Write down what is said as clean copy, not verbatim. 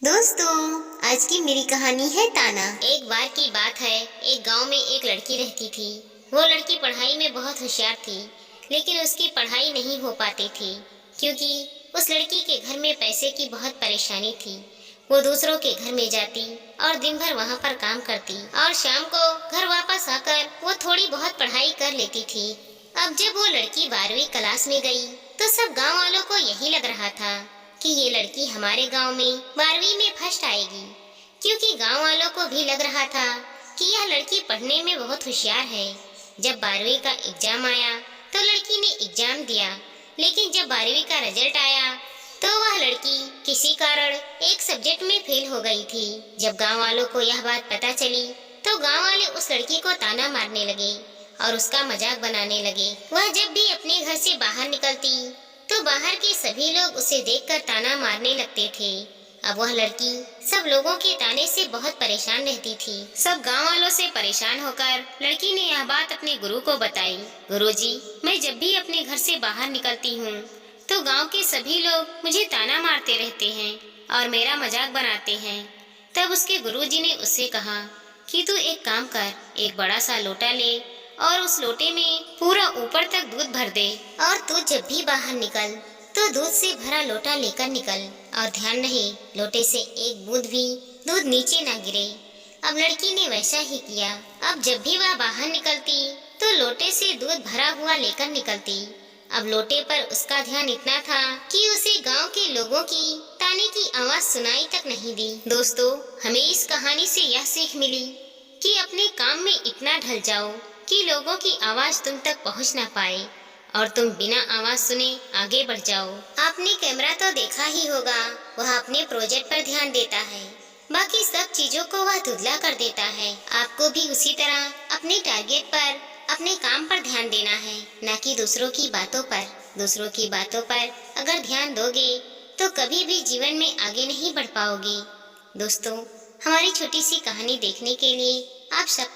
दोस्तों, आज की मेरी कहानी है ताना। एक बार की बात है, एक गांव में एक लड़की रहती थी। वो लड़की पढ़ाई में बहुत होशियार थी, लेकिन उसकी पढ़ाई नहीं हो पाती थी क्योंकि उस लड़की के घर में पैसे की बहुत परेशानी थी। वो दूसरों के घर में जाती और दिन भर वहाँ पर काम करती और शाम को घर वापस आकर वो थोड़ी बहुत पढ़ाई कर लेती थी। अब जब वो लड़की 12वीं क्लास में गई तो सब गांव वालों को यही लग रहा था कि ये लड़की हमारे गांव में 12वीं में फर्स्ट आएगी, क्योंकि गांव वालों को भी लग रहा था कि यह लड़की पढ़ने में बहुत होशियार है। जब 12वीं का एग्जाम आया तो लड़की ने एग्जाम दिया, लेकिन जब 12वीं का रिजल्ट आया तो वह लड़की किसी कारण एक सब्जेक्ट में फेल हो गई थी। जब गांव वालों को यह बात पता चली तो गांव वाले उस लड़की को ताना मारने लगे और उसका मजाक बनाने लगे। वह जब भी अपने घर से बाहर निकलती तो बाहर के सभी लोग उसे देखकर ताना मारने लगते थे। अब वह लड़की सब लोगों के ताने से बहुत परेशान रहती थी। सब गांव वालों से परेशान होकर लड़की ने यह बात अपने गुरु को बताई। गुरुजी, मैं जब भी अपने घर से बाहर निकलती हूँ तो गांव के सभी लोग मुझे ताना मारते रहते हैं और मेरा मजाक बनाते हैं। तब उसके गुरुजी ने उससे कहा कि तू एक काम कर, एक बड़ा सा लोटा ले और उस लोटे में पूरा ऊपर तक दूध भर दे और तू जब भी बाहर निकल तो दूध से भरा लोटा लेकर निकल और ध्यान रहे लोटे से एक बूंद भी दूध नीचे ना गिरे। अब लड़की ने वैसा ही किया। अब जब भी वह बाहर निकलती तो लोटे से दूध भरा हुआ लेकर निकलती। अब लोटे पर उसका ध्यान इतना था कि उसे गांव के लोगों की ताने की आवाज सुनाई तक नहीं दी। दोस्तों, हमें इस कहानी से यह सीख मिली कि अपने काम में इतना ढल जाओ कि लोगों की आवाज तुम तक पहुंच ना पाए और तुम बिना आवाज सुने आगे बढ़ जाओ। आपने कैमरा तो देखा ही होगा, वह अपने प्रोजेक्ट पर ध्यान देता है, बाकी सब चीजों को वह धुंधला कर देता है। आपको भी उसी तरह अपने टारगेट पर, अपने काम पर ध्यान देना है, न कि दूसरों की बातों पर। दूसरों की बातों पर अगर ध्यान दोगे तो कभी भी जीवन में आगे नहीं बढ़ पाओगे। दोस्तों, हमारी छोटी सी कहानी देखने के लिए आप सब